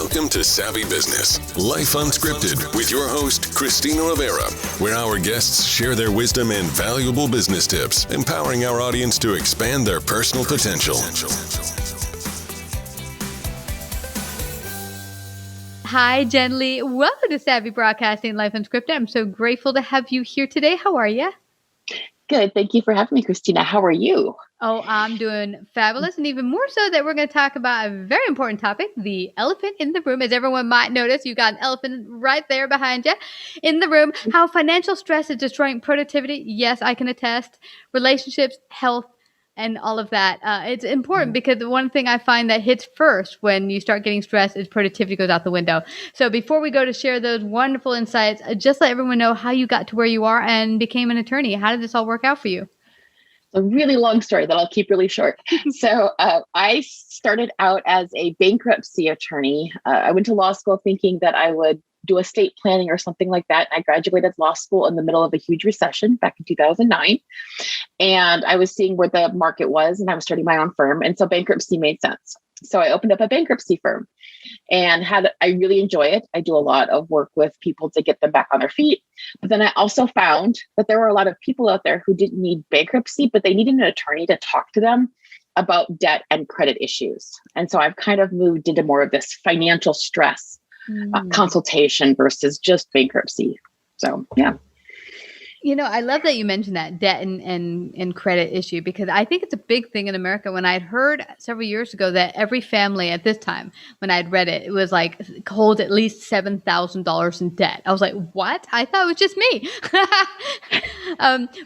Welcome to Savvy Business, Life Unscripted, with your host, Christina Rivera, where our guests share their wisdom and valuable business tips, empowering our audience to expand their personal potential. Hi, Jen Lee. Welcome to Savvy Broadcasting, Life Unscripted. I'm so grateful to have you here today. How are you? Good. Thank you for having me, Christina. How are you? Oh, I'm doing fabulous. And even more so that we're going to talk about a very important topic, the elephant in the room. As everyone might notice, you got an elephant right there behind you in the room. How financial stress is destroying productivity. Yes, I can attest. Relationships, health, and all of that. It's important because the one thing I find that hits first when you start getting stressed is productivity goes out the window. So before we go to share those wonderful insights, just let everyone know how you got to where you are and became an attorney. How did this all work out for you? A really long story that I'll keep really short. So I started out as a bankruptcy attorney. I went to law school thinking that I would do estate planning or something like that. I graduated law school in the middle of a huge recession back in 2009. And I was seeing where the market was, and I was starting my own firm. And so bankruptcy made sense. So I opened up a bankruptcy firm and I really enjoy it. I do a lot of work with people to get them back on their feet. But then I also found that there were a lot of people out there who didn't need bankruptcy, but they needed an attorney to talk to them about debt and credit issues. And so I've kind of moved into more of this financial stress consultation versus just bankruptcy. So, yeah. You know, I love that you mentioned that debt and credit issue, because I think it's a big thing in America. When I'd heard several years ago that every family at this time, when I'd read it, it was like holds at least $7,000 in debt. I was like, what? I thought it was just me.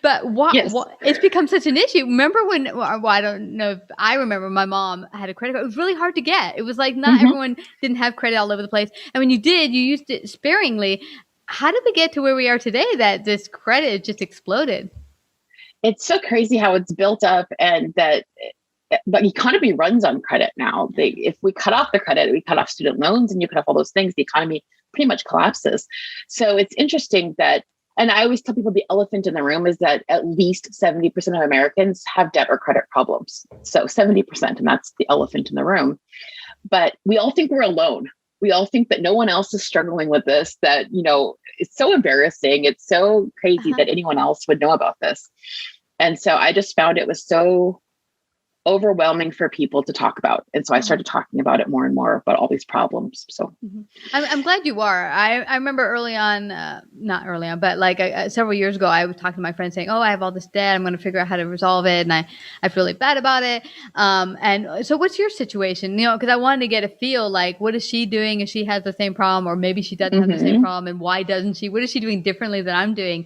But Yes. It's become such an issue. Remember when, well, I don't know if I remember my mom had a credit card. It was really hard to get. It was like not everyone didn't have credit all over the place. And when you did, you used it sparingly. How did we get to where we are today that this credit just exploded? It's so crazy how it's built up, and that the economy runs on credit now. If we cut off the credit, we cut off student loans and you cut off all those things, the economy pretty much collapses. So it's interesting that, and I always tell people the elephant in the room is that at least 70% of Americans have debt or credit problems. So 70%, and that's the elephant in the room. But we all think we're alone. We all think that no one else is struggling with this, that, it's so embarrassing. It's so crazy that anyone else would know about this. And so I just found it was so overwhelming for people to talk about. And so I started talking about it more and more about all these problems. So I'm glad you are. I remember early on, not early on, but like several years ago, I was talking to my friend saying, oh, I have all this debt. I'm going to figure out how to resolve it. And I feel really bad about it. And so what's your situation? Because I wanted to get a feel like, what is she doing if she has the same problem, or maybe she doesn't have the same problem, and why doesn't she? What is she doing differently than I'm doing?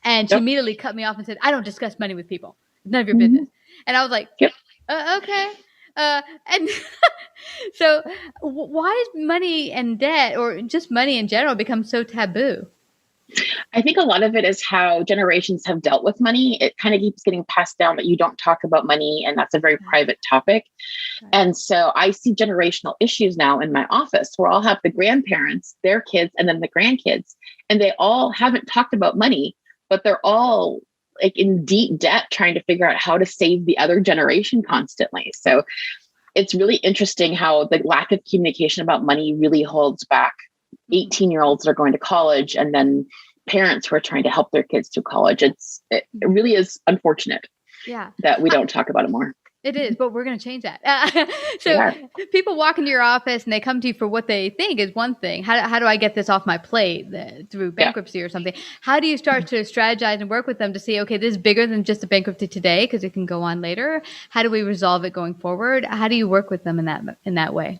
And she immediately cut me off and said, I don't discuss money with people. It's none of your business. And I was like, okay. And so why is money and debt, or just money in general, become so taboo? I think a lot of it is how generations have dealt with money. It kind of keeps getting passed down that you don't talk about money, and that's a very private topic. And so I see generational issues now in my office where I'll have the grandparents, their kids, and then the grandkids, and they all haven't talked about money, but they're all like in deep debt, trying to figure out how to save the other generation constantly. So it's really interesting how the lack of communication about money really holds back 18-year-olds that are going to college, and then parents who are trying to help their kids through college. It really is unfortunate that we don't talk about it more. It is, but we're going to change that. So people walk into your office and they come to you for what they think is one thing. How do I get this off my plate through bankruptcy or something? How do you start to strategize and work with them to see, okay, this is bigger than just a bankruptcy today because it can go on later. How do we resolve it going forward? How do you work with them in that way?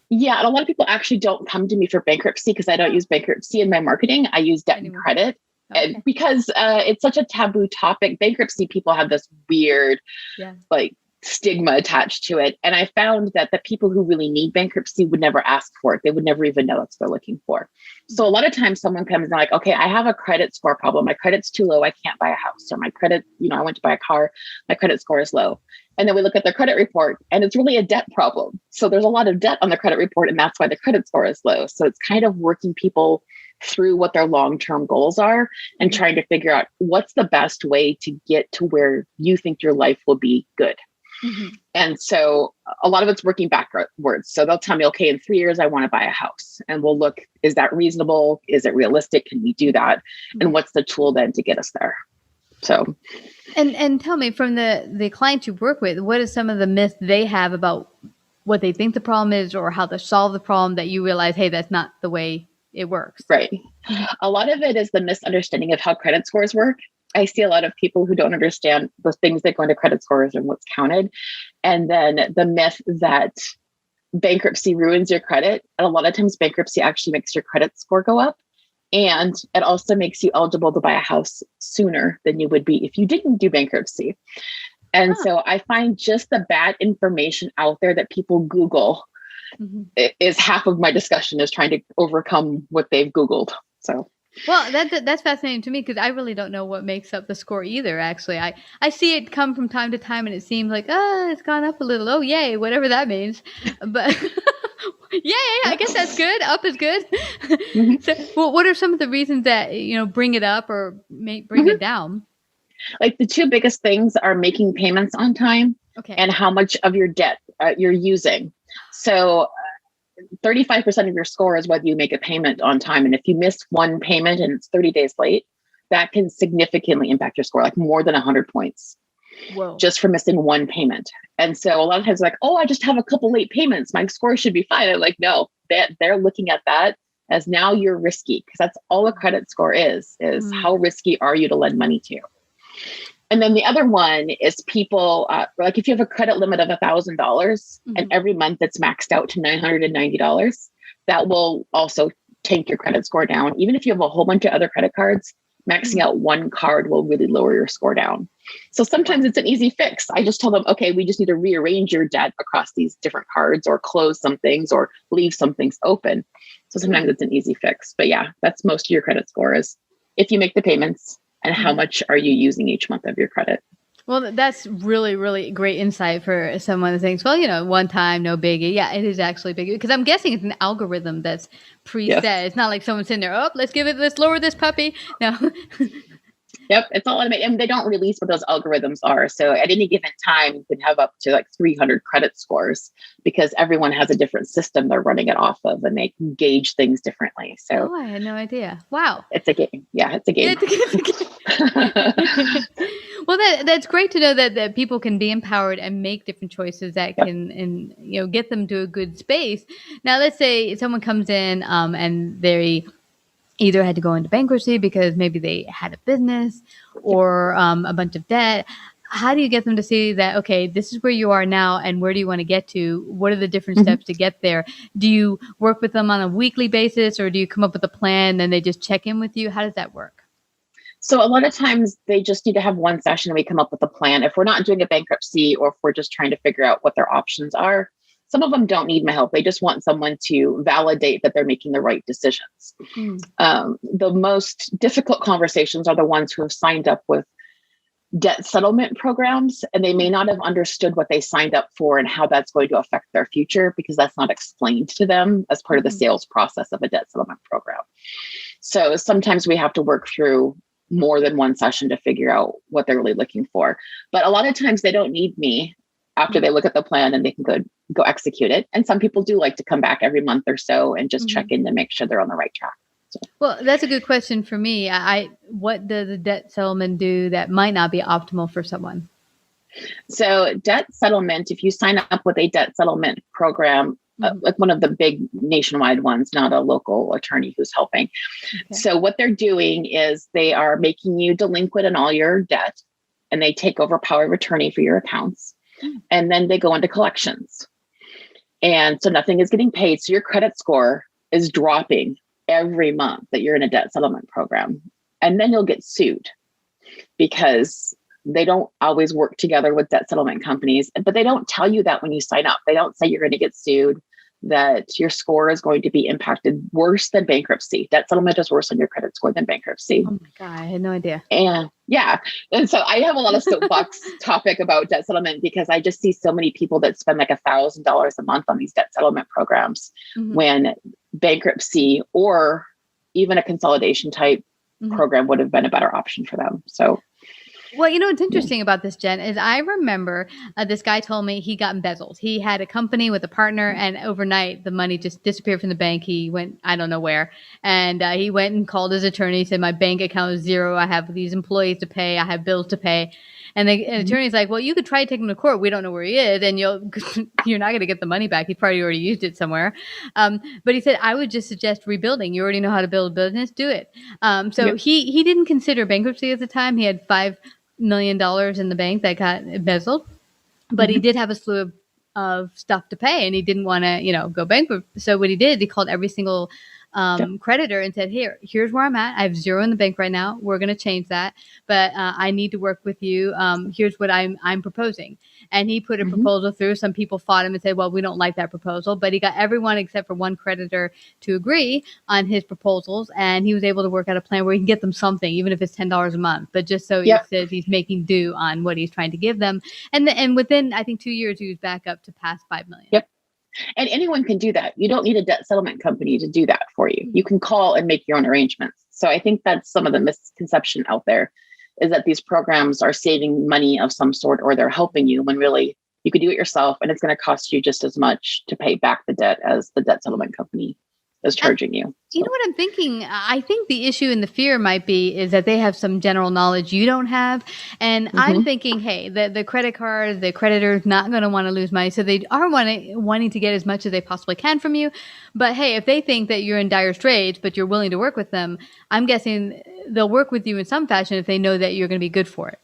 Yeah, and a lot of people actually don't come to me for bankruptcy because I don't use bankruptcy in my marketing. I use debt and credit. Okay. And because it's such a taboo topic. Bankruptcy people have this weird, stigma attached to it. And I found that the people who really need bankruptcy would never ask for it. They would never even know what they're looking for. So a lot of times someone comes and like, okay, I have a credit score problem. My credit's too low. I can't buy a house. Or my credit, I went to buy a car. My credit score is low. And then we look at their credit report and it's really a debt problem. So there's a lot of debt on the credit report, and that's why the credit score is low. So it's kind of working people through what their long-term goals are and trying to figure out what's the best way to get to where you think your life will be good. And so a lot of it's working backwards. So they'll tell me, okay, in 3 years, I want to buy a house. And we'll look, is that reasonable? Is it realistic? Can we do that? And what's the tool then to get us there? So, and tell me, from the clients you work with, what is some of the myths they have about what they think the problem is, or how to solve the problem, that you realize, hey, that's not the way it works? Right. A lot of it is the misunderstanding of how credit scores work. I see a lot of people who don't understand the things that go into credit scores and what's counted. And then the myth that bankruptcy ruins your credit. And a lot of times bankruptcy actually makes your credit score go up. And it also makes you eligible to buy a house sooner than you would be if you didn't do bankruptcy. And so I find just the bad information out there that people Google is half of my discussion, is trying to overcome what they've Googled. So. Well, that's fascinating to me, because I really don't know what makes up the score either. Actually, I see it come from time to time, and it seems like, it's gone up a little. Oh, yay, whatever that means. But yay, I guess that's good. Up is good. So, well, what are some of the reasons that bring it up or bring it down? Like the two biggest things are making payments on time, and how much of your debt you're using. So 35% of your score is whether you make a payment on time. And if you miss one payment and it's 30 days late, that can significantly impact your score, like more than 100 points. Whoa. Just for missing one payment. And so a lot of times like, I just have a couple late payments, my score should be fine. I'm like, no, they're looking at that as now you're risky, because that's all a credit score is how risky are you to lend money to? And then the other one is people, like if you have a credit limit of $1,000 and every month it's maxed out to $990, that will also take your credit score down. Even if you have a whole bunch of other credit cards, maxing out one card will really lower your score down. So sometimes it's an easy fix. I just tell them, okay, we just need to rearrange your debt across these different cards, or close some things, or leave some things open. So sometimes it's an easy fix. But yeah, that's most of your credit score is if you make the payments and how much are you using each month of your credit. Well, that's really, really great insight for someone that thinks, well, one time, no biggie. Yeah, it is actually big, because I'm guessing it's an algorithm that's preset. Yes. It's not like someone sitting there, let's lower this puppy. No. Yep, it's all automated, and they don't release what those algorithms are. So at any given time, you can have up to like 300 credit scores, because everyone has a different system they're running it off of, and they can gauge things differently. So I had no idea. Wow, it's a game. Yeah, it's a game. Well, that's great to know that people can be empowered and make different choices that can get them to a good space. Now, let's say someone comes in and they either had to go into bankruptcy because maybe they had a business or a bunch of debt. How do you get them to see that, okay, this is where you are now and where do you want to get to? What are the different steps to get there? Do you work with them on a weekly basis, or do you come up with a plan and they just check in with you? How does that work? So a lot of times they just need to have one session and we come up with a plan. If we're not doing a bankruptcy, or if we're just trying to figure out what their options are, some of them don't need my help. They just want someone to validate that they're making the right decisions. The most difficult conversations are the ones who have signed up with debt settlement programs, and they may not have understood what they signed up for and how that's going to affect their future, because that's not explained to them as part of the sales process of a debt settlement program. So sometimes we have to work through more than one session to figure out what they're really looking for. But a lot of times they don't need me after they look at the plan, and they can go execute it. And some people do like to come back every month or so and just check in to make sure they're on the right track. So. Well, that's a good question for me. What does a debt settlement do that might not be optimal for someone? So debt settlement, if you sign up with a debt settlement program, like one of the big nationwide ones, not a local attorney who's helping. Okay. So what they're doing is they are making you delinquent in all your debt, and they take over power of attorney for your accounts. And then they go into collections. And so nothing is getting paid. So your credit score is dropping every month that you're in a debt settlement program. And then you'll get sued, because they don't always work together with debt settlement companies, but they don't tell you that when you sign up. They don't say you're going to get sued, that your score is going to be impacted worse than bankruptcy. Debt settlement is worse on your credit score than bankruptcy. Oh my God, I had no idea. And and so I have a lot of soapbox topic about debt settlement, because I just see so many people that spend like $1,000 a month on these debt settlement programs, when bankruptcy or even a consolidation type program would have been a better option for them. So Well, what's interesting about this, Jen, is I remember this guy told me he got embezzled. He had a company with a partner, and overnight the money just disappeared from the bank. He went, I don't know where, and he went and called his attorney. Said, "My bank account is zero. I have these employees to pay. I have bills to pay." And the attorney's like, "Well, you could try to take him to court. We don't know where he is, and you're not going to get the money back. He probably already used it somewhere." But he said, "I would just suggest rebuilding. You already know how to build a business. Do it." So he didn't consider bankruptcy at the time. He had $5 million in the bank that got embezzled, but he did have a slew of stuff to pay, and he didn't want to, go bankrupt. So what he did, he called every single creditor and said, here's where I'm at. I have zero in the bank right now. We're going to change that, but I need to work with you. Here's what I'm proposing. And he put a proposal through. Some people fought him and said, well, we don't like that proposal, but he got everyone except for one creditor to agree on his proposals. And he was able to work out a plan where he can get them something, even if it's $10 a month, but just so he says he's making do on what he's trying to give them. And within, I think 2 years, he was back up to past $5 million. Yep. And anyone can do that. You don't need a debt settlement company to do that for you. You can call and make your own arrangements. So I think that's some of the misconception out there, is that these programs are saving money of some sort, or they're helping you, when really you could do it yourself, and it's going to cost you just as much to pay back the debt as the debt settlement company is charging you. You know what I'm thinking? I think the issue and the fear might be is that they have some general knowledge you don't have. And I'm thinking, hey, the credit card, the creditor's not going to want to lose money. So they are wanting to get as much as they possibly can from you. But hey, if they think that you're in dire straits, but you're willing to work with them, I'm guessing they'll work with you in some fashion if they know that you're going to be good for it.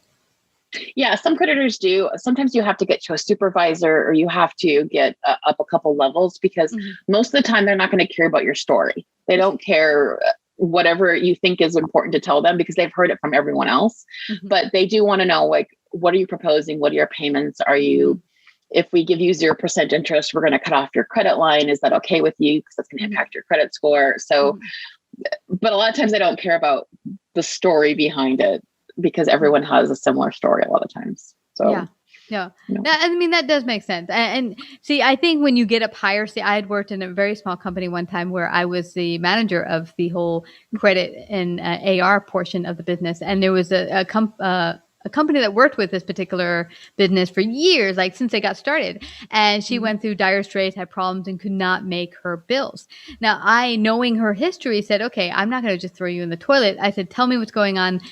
Yeah, some creditors do. Sometimes you have to get to a supervisor, or you have to get up a couple levels, because most of the time they're not going to care about your story. They don't care whatever you think is important to tell them, because they've heard it from everyone else. But they do want to know, like, what are you proposing? What are your payments? Are you, if we give you 0% interest, we're going to cut off your credit line. Is that okay with you? Because that's going to impact your credit score. So, but a lot of times they don't care about the story behind it, because everyone has a similar story a lot of times. So yeah. I mean, that does make sense. And see, I think when you get up higher, I had worked in a very small company one time where I was the manager of the whole credit and AR portion of the business. And there was a company that worked with this particular business for years, like since they got started. And she went through dire straits, had problems, and could not make her bills. Now, I, knowing her history, said, okay, I'm not going to just throw you in the toilet. I said, tell me what's going on.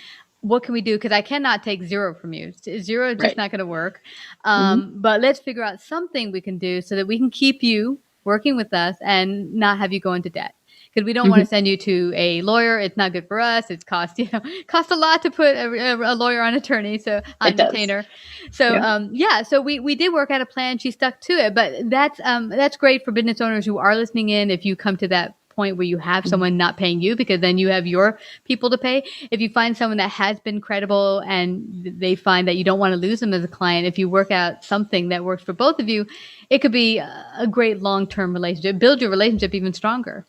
What can we do? Because I cannot take zero from you. Zero is just not going to work. But let's figure out something we can do so that we can keep you working with us and not have you go into debt. Because we don't want to send you to a lawyer. It's not good for us. It's cost a lot to put a lawyer on attorney. So on retainer. So so we did work out a plan. She stuck to it. But that's great for business owners who are listening in. If you come to that point where you have someone not paying you, because then you have your people to pay. If you find someone that has been credible and they find that you don't want to lose them as a client, if you work out something that works for both of you, it could be a great long-term relationship, build your relationship even stronger.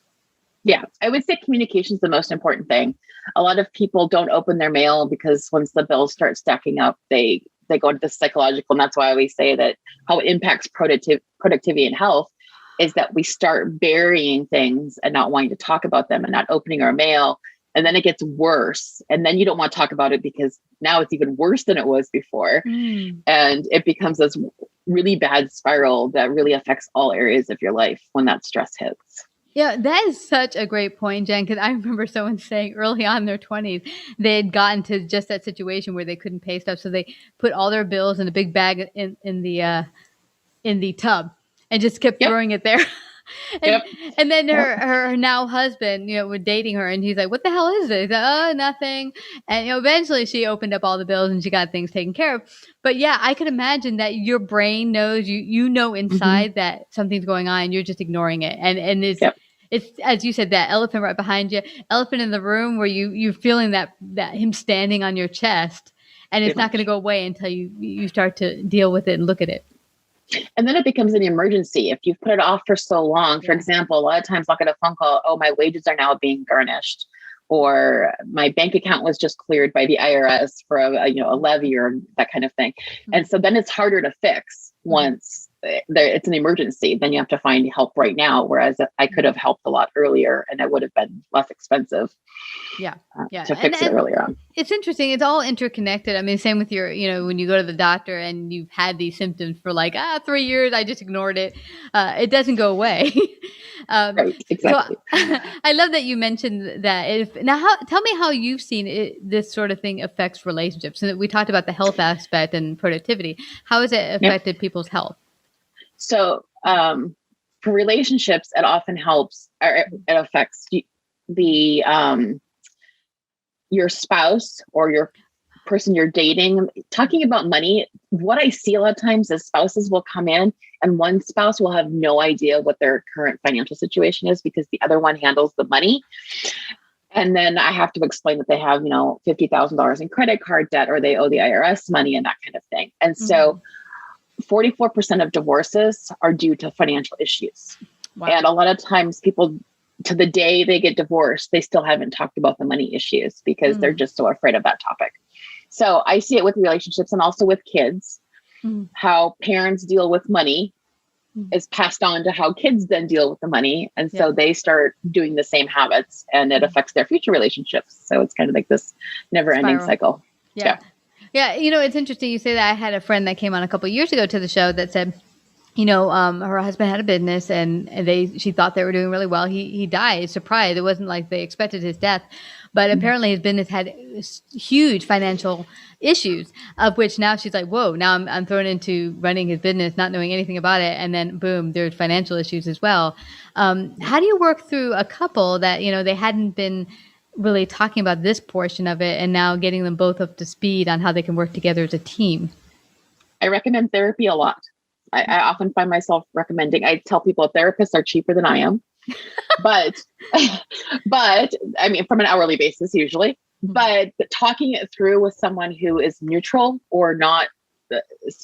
Yeah, I would say communication is the most important thing. A lot of people don't open their mail because once the bills start stacking up, they go into the psychological. And that's why we say that how it impacts productivity and health is that we start burying things and not wanting to talk about them and not opening our mail. And then it gets worse. And then you don't want to talk about it because now it's even worse than it was before. And it becomes this really bad spiral that really affects all areas of your life when that stress hits. Yeah, that is such a great point, Jen, because I remember someone saying early on in their 20s, they had gotten to just that situation where they couldn't pay stuff. So they put all their bills in a big bag in the tub and just kept throwing it there. And then her now husband, was dating her, and he's like, what the hell is this? He's like, oh, nothing. And eventually she opened up all the bills and she got things taken care of. But yeah, I could imagine that your brain knows, you know inside that something's going on and you're just ignoring it. And it's as you said, that elephant right behind you, elephant in the room, where you're feeling that him standing on your chest, and it's not going to go away until you start to deal with it and look at it. And then it becomes an emergency. If you've put it off for so long, for example, a lot of times I'll get a phone call, oh, my wages are now being garnished, or my bank account was just cleared by the IRS for a levy or that kind of thing. And so then it's harder to fix once it's an emergency, then you have to find help right now. Whereas I could have helped a lot earlier and it would have been less expensive. Yeah. To fix it earlier on. It's interesting. It's all interconnected. I mean, same with your, when you go to the doctor and you've had these symptoms for like 3 years, I just ignored it. It doesn't go away. Right, exactly. So I love that you mentioned that. Tell me how you've seen this sort of thing affects relationships. And we talked about the health aspect and productivity. How has it affected people's health? So for relationships, it often helps, or it affects your spouse or your person you're dating. Talking about money, what I see a lot of times is spouses will come in and one spouse will have no idea what their current financial situation is because the other one handles the money. And then I have to explain that they have, $50,000 in credit card debt, or they owe the IRS money and that kind of thing. And so 44% of divorces are due to financial issues. Wow. And a lot of times people, to the day they get divorced, they still haven't talked about the money issues because they're just so afraid of that topic. So I see it with relationships and also with kids, how parents deal with money is passed on to how kids then deal with the money. And so they start doing the same habits and it affects their future relationships. So it's kind of like this never ending cycle. Yeah. It's interesting you say that. I had a friend that came on a couple of years ago to the show that said, her husband had a business and she thought they were doing really well. He died, surprised. It wasn't like they expected his death, but apparently his business had huge financial issues, of which now she's like, whoa, now I'm thrown into running his business, not knowing anything about it. And then boom, there's financial issues as well. How do you work through a couple that, they hadn't been really talking about this portion of it and now getting them both up to speed on how they can work together as a team? I recommend therapy a lot. I often find myself recommending, I tell people therapists are cheaper than I am, but I mean, from an hourly basis usually, but talking it through with someone who is neutral or not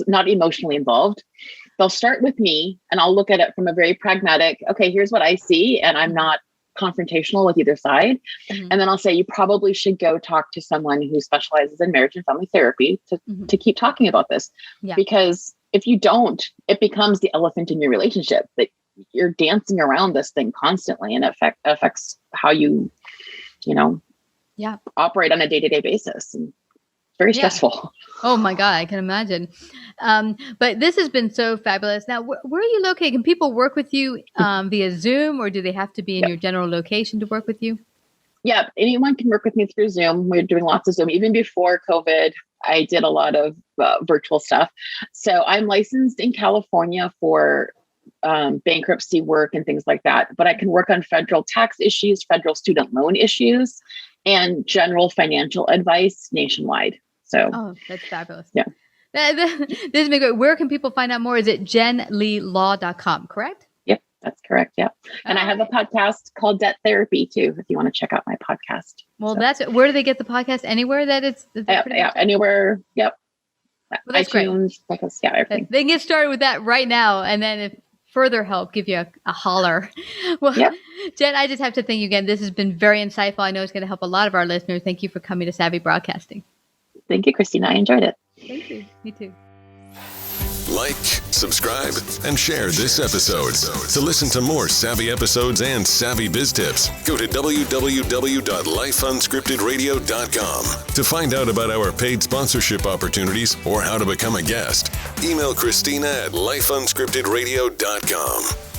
emotionally involved, they'll start with me and I'll look at it from a very pragmatic, okay, here's what I see. And I'm not confrontational with either side. And then I'll say, you probably should go talk to someone who specializes in marriage and family therapy to keep talking about this. Because if you don't, it becomes the elephant in your relationship that you're dancing around this thing constantly and it affects how you, operate on a day-to-day basis. And very stressful. Oh my God, I can imagine. But this has been so fabulous. Now, where are you located? Can people work with you via Zoom, or do they have to be in your general location to work with you? Yeah, anyone can work with me through Zoom. We're doing lots of Zoom. Even before COVID, I did a lot of virtual stuff. So I'm licensed in California for bankruptcy work and things like that. But I can work on federal tax issues, federal student loan issues, and general financial advice nationwide. So, that's fabulous. Yeah. This is great. Where can people find out more? Is it jenleelaw.com, correct? Yep, that's correct. Yeah. And I have a podcast called Debt Therapy too, if you want to check out my podcast. Well, where do they get the podcast? Anywhere that it's anywhere. Yep. Well, that's iTunes, great. Everything. They can get started with that right now. And then if further help, give you a holler. Well, Jen, I just have to thank you again. This has been very insightful. I know it's going to help a lot of our listeners. Thank you for coming to Savvy Broadcasting. Thank you, Christina. I enjoyed it. Thank you. Me too. Like, subscribe, and share this episode. To listen to more savvy episodes and savvy biz tips, go to www.lifeunscriptedradio.com. To find out about our paid sponsorship opportunities or how to become a guest, email Christina at lifeunscriptedradio.com.